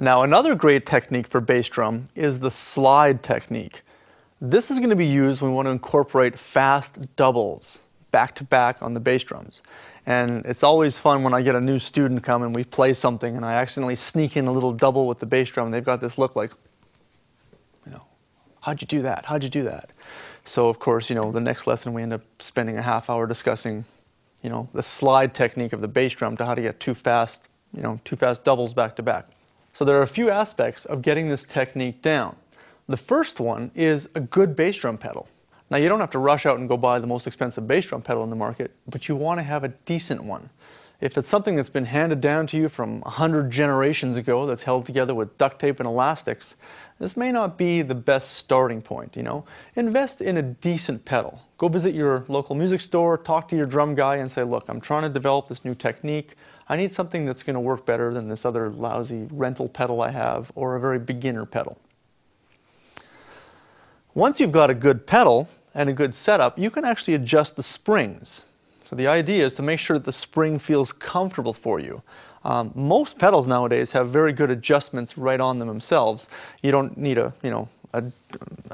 Now, another great technique for bass drum is the slide technique. This is going to be used when we want to incorporate fast doubles back to back on the bass drums. And it's always fun when I get a new student come and we play something and I accidentally sneak in a little double with the bass drum and they've got this look like, how'd you do that? How'd you do that? So of course, the next lesson we end up spending a half hour discussing, the slide technique of the bass drum to how to get two fast doubles back to back. So there are a few aspects of getting this technique down. The first one is a good bass drum pedal. Now you don't have to rush out and go buy the most expensive bass drum pedal in the market, but you want to have a decent one. If it's something that's been handed down to you from 100 generations ago that's held together with duct tape and elastics, this may not be the best starting point, Invest in a decent pedal. Go visit your local music store, talk to your drum guy and say, look, I'm trying to develop this new technique. I need something that's going to work better than this other lousy rental pedal I have or a very beginner pedal. Once you've got a good pedal and a good setup, you can actually adjust the springs. So the idea is to make sure that the spring feels comfortable for you. Most pedals nowadays have very good adjustments right on them themselves. You don't need a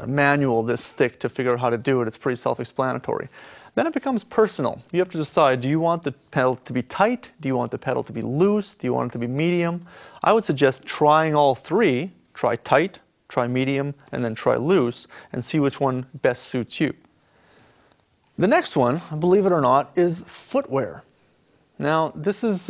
manual this thick to figure out how to do it. It's pretty self-explanatory. Then it becomes personal. You have to decide, do you want the pedal to be tight? Do you want the pedal to be loose? Do you want it to be medium? I would suggest trying all three. Try tight, try medium, and then try loose, and see which one best suits you. The next one, believe it or not, is footwear. Now, this is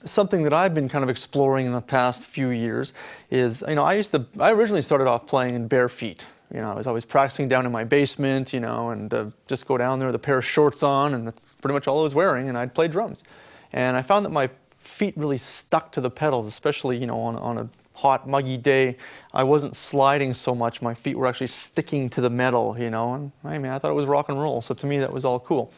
something that I've been kind of exploring in the past few years. I originally started off playing in bare feet. I was always practicing down in my basement, and just go down there with a pair of shorts on, and that's pretty much all I was wearing, and I'd play drums. And I found that my feet really stuck to the pedals, especially, on a hot, muggy day. I wasn't sliding so much. My feet were actually sticking to the metal, and I thought it was rock and roll, so to me that was all cool.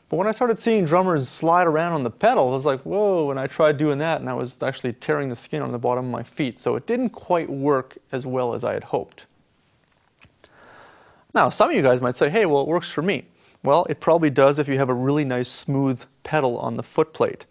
But when I started seeing drummers slide around on the pedals, I was like, whoa, and I tried doing that, and I was actually tearing the skin on the bottom of my feet, so it didn't quite work as well as I had hoped. Now, some of you guys might say, hey, well, it works for me. Well, it probably does if you have a really nice smooth pedal on the foot plate.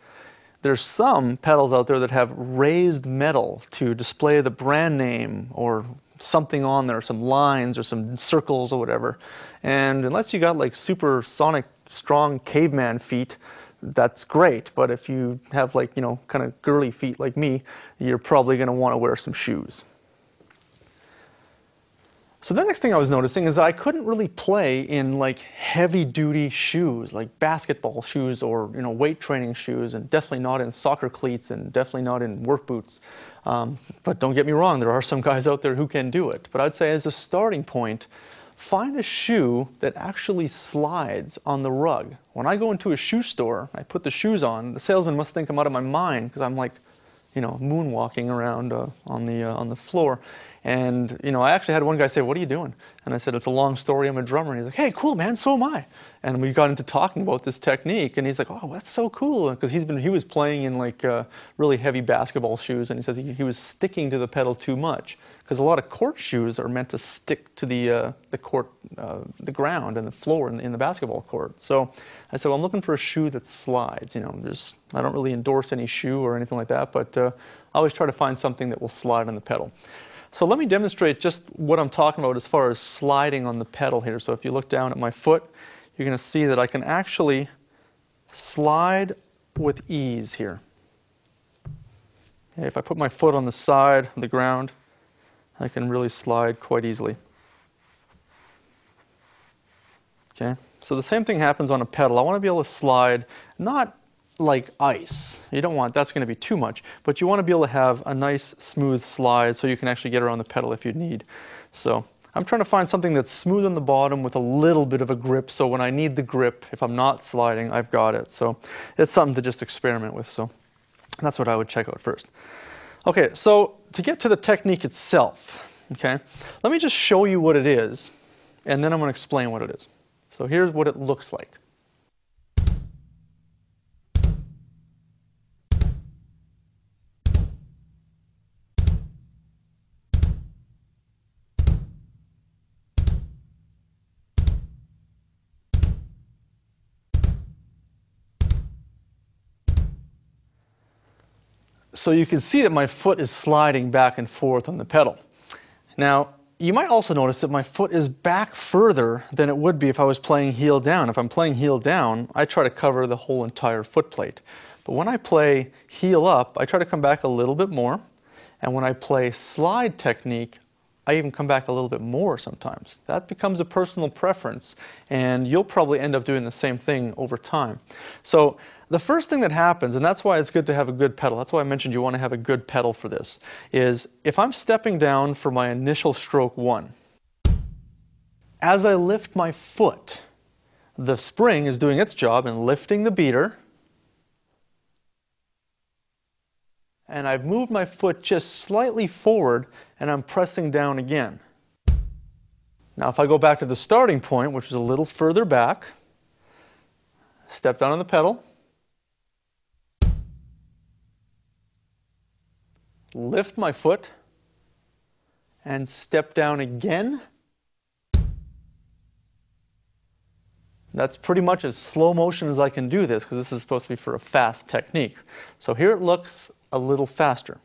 There's some pedals out there that have raised metal to display the brand name or something on there, some lines or some circles or whatever. And unless you got like supersonic strong caveman feet, that's great. But if you have like, kind of girly feet like me, you're probably going to want to wear some shoes. So the next thing I was noticing is I couldn't really play in like heavy-duty shoes, like basketball shoes or weight training shoes, and definitely not in soccer cleats and definitely not in work boots. But don't get me wrong, there are some guys out there who can do it. But I'd say as a starting point, find a shoe that actually slides on the rug. When I go into a shoe store, I put the shoes on. The salesman must think I'm out of my mind because I'm like, moonwalking around on the floor. And, I actually had one guy say, what are you doing? And I said, it's a long story, I'm a drummer. And he's like, hey, cool, man, so am I. And we got into talking about this technique, and he's like, oh, that's so cool. Because he was playing in like really heavy basketball shoes, and he says he was sticking to the pedal too much. Because a lot of court shoes are meant to stick to the court, the ground and the floor in the basketball court. So I said, well, I'm looking for a shoe that slides. I don't really endorse any shoe or anything like that, but I always try to find something that will slide on the pedal. So let me demonstrate just what I'm talking about as far as sliding on the pedal here. So if you look down at my foot, you're going to see that I can actually slide with ease here. Okay, if I put my foot on the side of the ground, I can really slide quite easily. Okay, so the same thing happens on a pedal. I want to be able to slide, not like ice. That's going to be too much, but you want to be able to have a nice smooth slide so you can actually get around the pedal if you need. So I'm trying to find something that's smooth on the bottom with a little bit of a grip, so when I need the grip, if I'm not sliding, I've got it. So it's something to just experiment with. So that's what I would check out first. Okay, so to get to the technique itself, okay, let me just show you what it is, and then I'm going to explain what it is. So here's what it looks like. So you can see that my foot is sliding back and forth on the pedal. Now, you might also notice that my foot is back further than it would be if I was playing heel down. If I'm playing heel down, I try to cover the whole entire foot plate. But when I play heel up, I try to come back a little bit more. And when I play slide technique, I even come back a little bit more sometimes. That becomes a personal preference, and you'll probably end up doing the same thing over time. So the first thing that happens, and that's why it's good to have a good pedal, that's why I mentioned you want to have a good pedal for this, is if I'm stepping down for my initial stroke 1, as I lift my foot, the spring is doing its job in lifting the beater, and I've moved my foot just slightly forward and I'm pressing down again. Now if I go back to the starting point, which is a little further back, step down on the pedal, lift my foot, and step down again. That's pretty much as slow motion as I can do this, because this is supposed to be for a fast technique. So here it looks a little faster.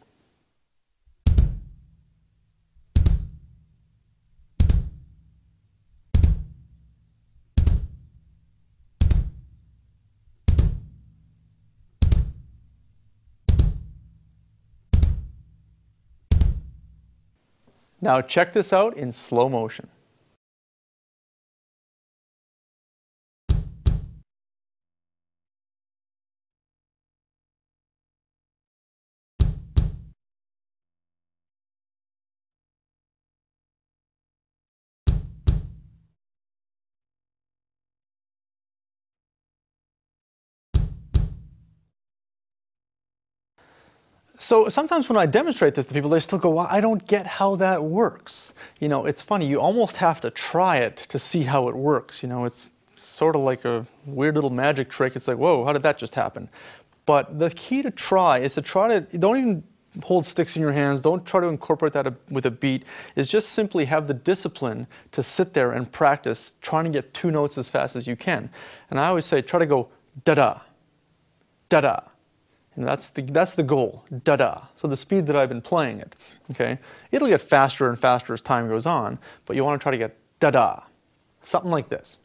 Now check this out in slow motion. So sometimes when I demonstrate this to people, they still go, well, I don't get how that works. You know, it's funny, you almost have to try it to see how it works. You know, it's sort of like a weird little magic trick. It's like, whoa, how did that just happen? But the key to try is to don't even hold sticks in your hands, don't try to incorporate that with a beat, is just simply have the discipline to sit there and practice trying to get 2 notes as fast as you can. And I always say, try to go da-da, da-da. And that's the goal, da-da. So the speed that I've been playing it, okay? It'll get faster and faster as time goes on, but you want to try to get da-da, something like this.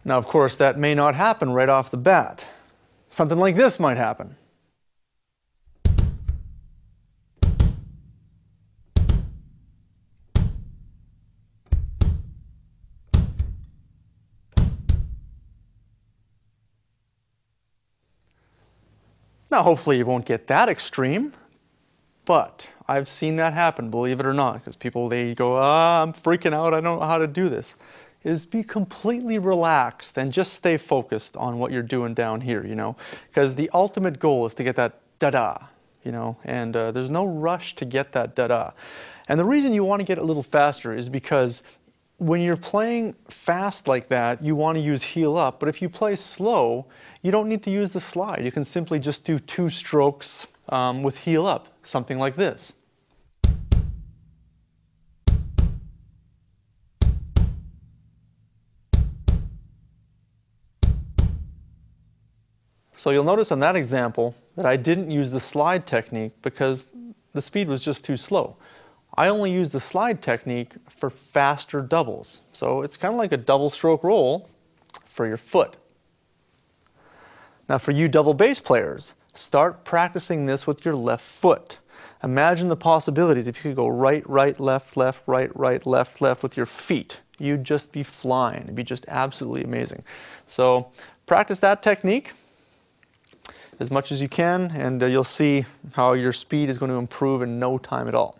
Now, of course, that may not happen right off the bat. Something like this might happen. Now, hopefully you won't get that extreme, but I've seen that happen, believe it or not, because people, they go, I'm freaking out, I don't know how to do this. Is be completely relaxed and just stay focused on what you're doing down here, you know, because the ultimate goal is to get that da-da, you know, and there's no rush to get that da-da. And the reason you want to get it a little faster is because when you're playing fast like that, you want to use heel up, but if you play slow, you don't need to use the slide. You can simply just do 2 strokes with heel up, something like this. So you'll notice on that example that I didn't use the slide technique because the speed was just too slow. I only use the slide technique for faster doubles. So it's kind of like a double stroke roll for your foot. Now for you double bass players, start practicing this with your left foot. Imagine the possibilities if you could go right, right, left, left, right, right, left, left with your feet. You'd just be flying. It'd be just absolutely amazing. So practice that technique as much as you can, and you'll see how your speed is going to improve in no time at all.